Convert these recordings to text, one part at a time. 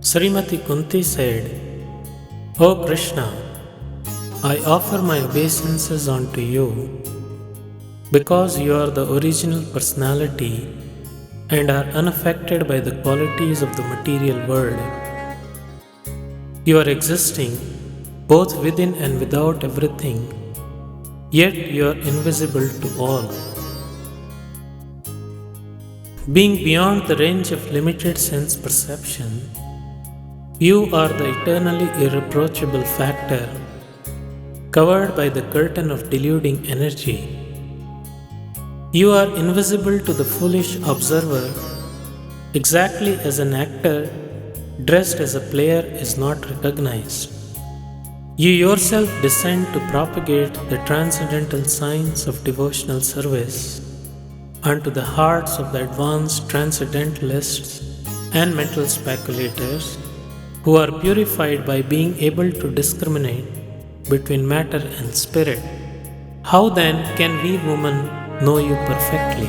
Srimati Kunti said, O Krishna, I offer my obeisances unto you because you are the original personality and are unaffected by the qualities of the material world. You are existing both within and without everything, yet you are invisible to all. Being beyond the range of limited sense perception, you are the eternally irreproachable factor, covered by the curtain of deluding energy. You are invisible to the foolish observer, exactly as an actor dressed as a player is not recognized. You yourself descend to propagate the transcendental signs of devotional service unto the hearts of the advanced transcendentalists and mental speculators who are purified by being able to discriminate between matter and spirit. How then can we women know you perfectly?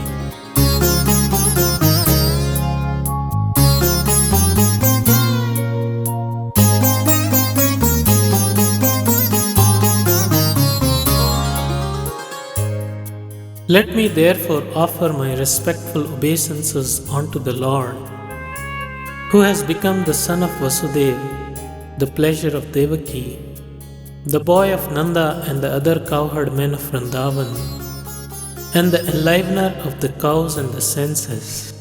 Let me therefore offer my respectful obeisances unto the Lord, who has become the son of Vasudeva, the pleasure of Devaki, the boy of Nanda and the other cowherd men of Vrindavan, and the enlivener of the cows and the senses.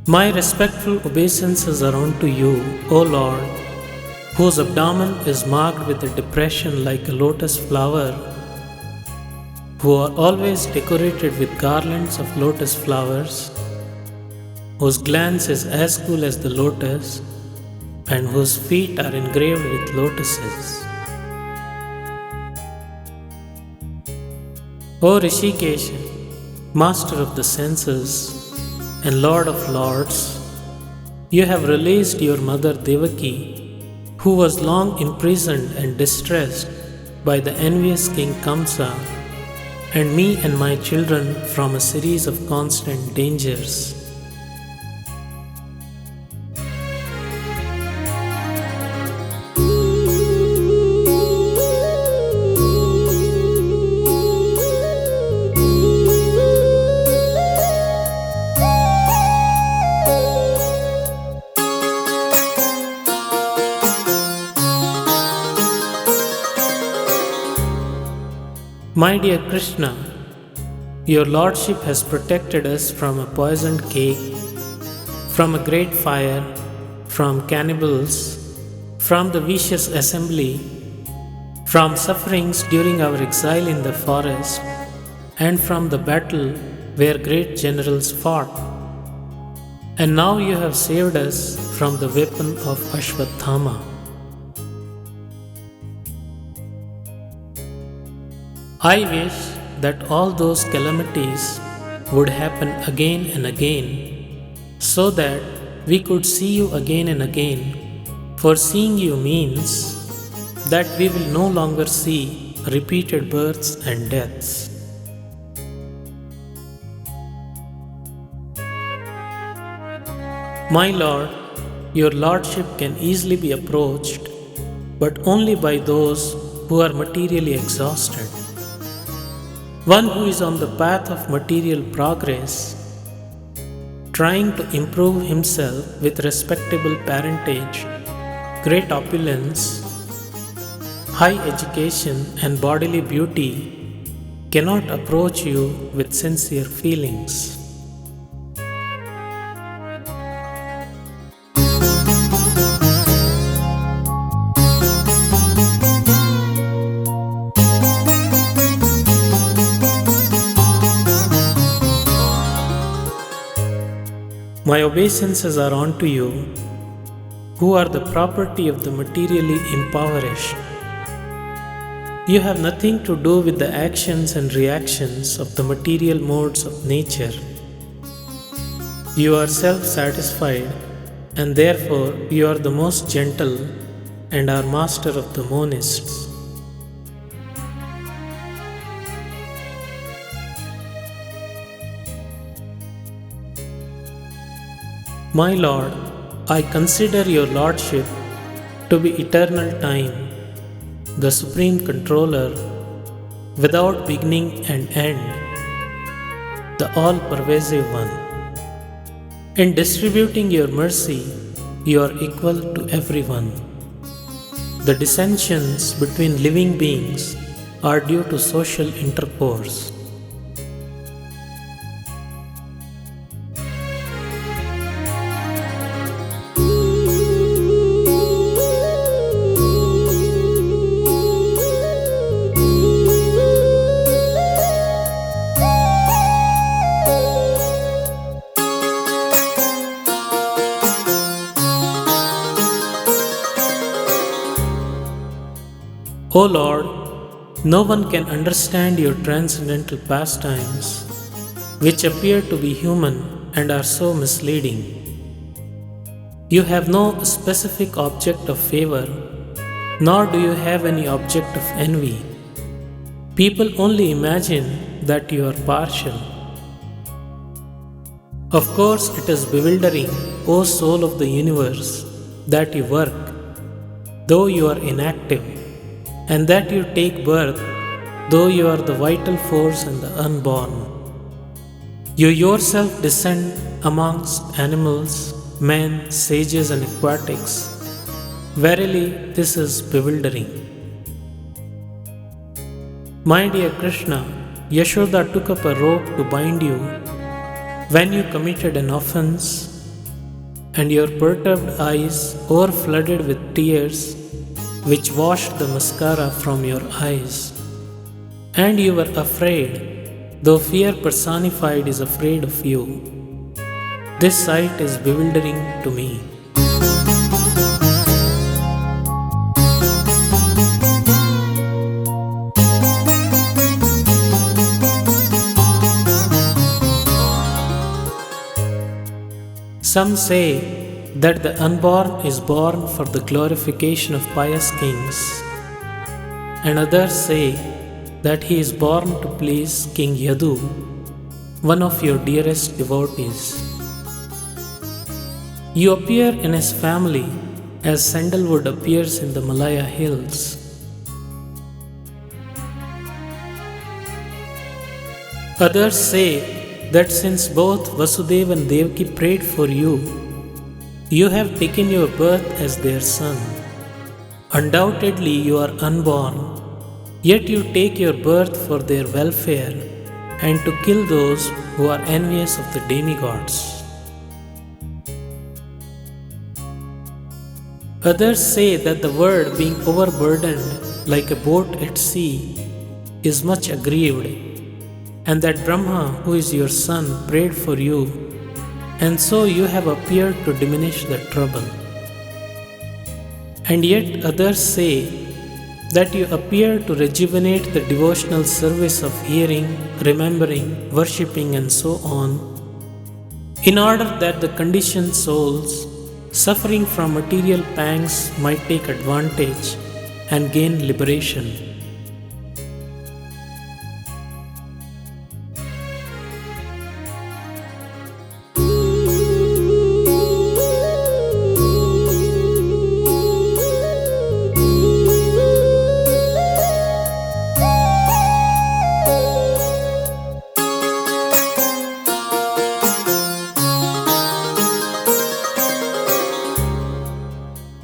My respectful obeisances are unto you, O Lord, whose abdomen is marked with a depression like a lotus flower, who are always decorated with garlands of lotus flowers, whose glance is as cool as the lotus, and whose feet are engraved with lotuses. O Rishikesh, master of the senses and lord of lords, you have released your mother Devaki, who was long imprisoned and distressed by the envious king Kamsa, and me and my children from a series of constant dangers. My dear Krishna, your Lordship has protected us from a poisoned cake, from a great fire, from cannibals, from the vicious assembly, from sufferings during our exile in the forest, and from the battle where great generals fought. And now you have saved us from the weapon of Ashwathama. I wish that all those calamities would happen again and again, so that we could see you again and again, for seeing you means that we will no longer see repeated births and deaths. My Lord, your Lordship can easily be approached, but only by those who are materially exhausted. One who is on the path of material progress, trying to improve himself with respectable parentage, great opulence, high education, and bodily beauty, cannot approach you with sincere feelings. My obeisances are unto you, who are the property of the materially impoverished. You have nothing to do with the actions and reactions of the material modes of nature. You are self-satisfied, and therefore you are the most gentle and are master of the monists. My Lord, I consider your Lordship to be eternal time, the Supreme Controller, without beginning and end, the all-pervasive one. In distributing your mercy, you are equal to everyone. The dissensions between living beings are due to social intercourse. O Lord, no one can understand your transcendental pastimes, which appear to be human and are so misleading. You have no specific object of favor, nor do you have any object of envy. People only imagine that you are partial. Of course, it is bewildering, O soul of the universe, that you work, though you are inactive, and that you take birth, though you are the vital force and the unborn. You yourself descend amongst animals, men, sages, and aquatics. Verily, this is bewildering. My dear Krishna, Yashoda took up a rope to bind you when you committed an offense, and your perturbed eyes overflooded with tears which washed the mascara from your eyes. And you were afraid, though fear personified is afraid of you. This sight is bewildering to me. Some say that the unborn is born for the glorification of pious kings, and others say that he is born to please King Yadu, one of your dearest devotees. You appear in his family as sandalwood appears in the Malaya hills. Others say that since both Vasudeva and Devaki prayed for you, you have taken your birth as their son. Undoubtedly, you are unborn, yet you take your birth for their welfare and to kill those who are envious of the demigods. Others say that the world, being overburdened like a boat at sea, is much aggrieved, and that Brahma, who is your son, prayed for you, and so you have appeared to diminish the trouble. And yet others say that you appear to rejuvenate the devotional service of hearing, remembering, worshipping, and so on, in order that the conditioned souls suffering from material pangs might take advantage and gain liberation.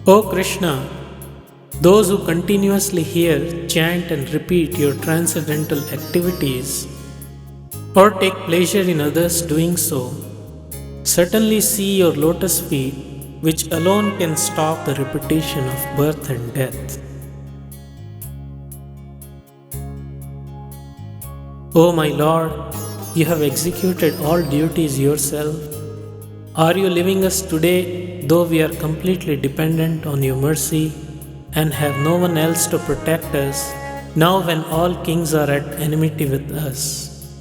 O Krishna, those who continuously hear, chant, and repeat your transcendental activities, or take pleasure in others doing so, certainly see your lotus feet, which alone can stop the repetition of birth and death. O my Lord, you have executed all duties yourself. Are you leaving us today, though we are completely dependent on your mercy and have no one else to protect us, now when all kings are at enmity with us?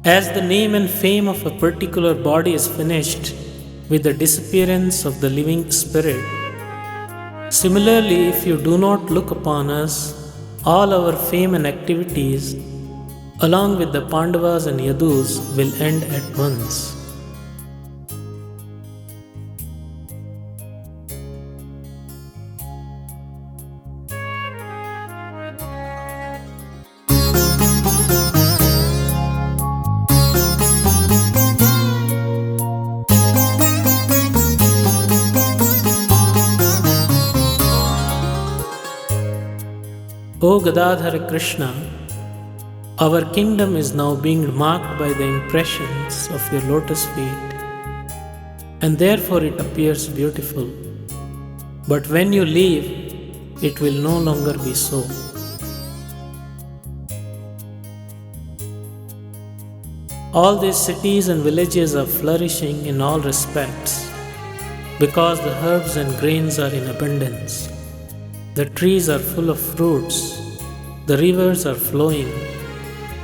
As the name and fame of a particular body is finished with the disappearance of the living spirit, similarly, if you do not look upon us, all our fame and activities along with the Pandavas and Yadus, will end at once. O Gadadhara Krishna, our kingdom is now being marked by the impressions of your lotus feet, and therefore it appears beautiful. But when you leave, it will no longer be so. All these cities and villages are flourishing in all respects, because the herbs and grains are in abundance. The trees are full of fruits, the rivers are flowing,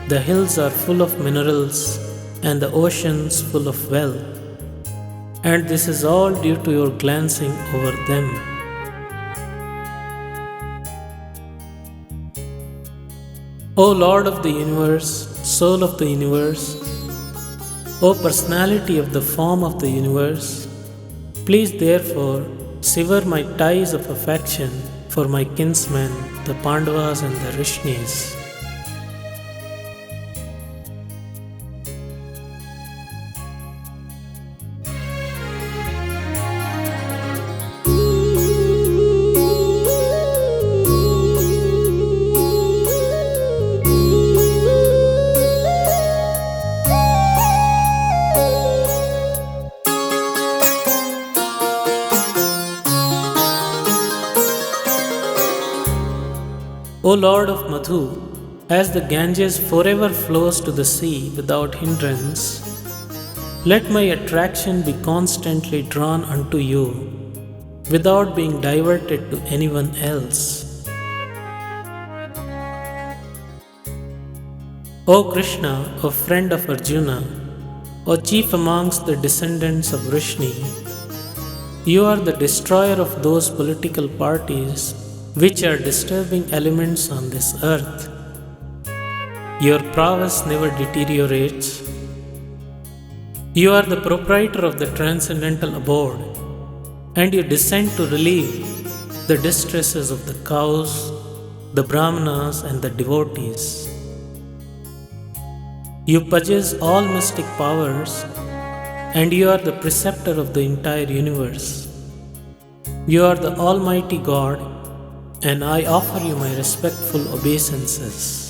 the hills are full of minerals, and the oceans full of wealth. And this is all due to your glancing over them. O Lord of the universe, Soul of the universe, O Personality of the form of the universe, please therefore sever my ties of affection for my kinsmen, the Pandavas and the Rishnis. O Lord of Madhu, as the Ganges forever flows to the sea without hindrance, let my attraction be constantly drawn unto you, without being diverted to anyone else. O Krishna, O friend of Arjuna, O chief amongst the descendants of Vrishni, you are the destroyer of those political parties which are disturbing elements on this earth. Your prowess never deteriorates. You are the proprietor of the transcendental abode, and you descend to relieve the distresses of the cows, the brahmanas, and the devotees. You possess all mystic powers, and you are the preceptor of the entire universe. You are the Almighty God, and I offer you my respectful obeisances.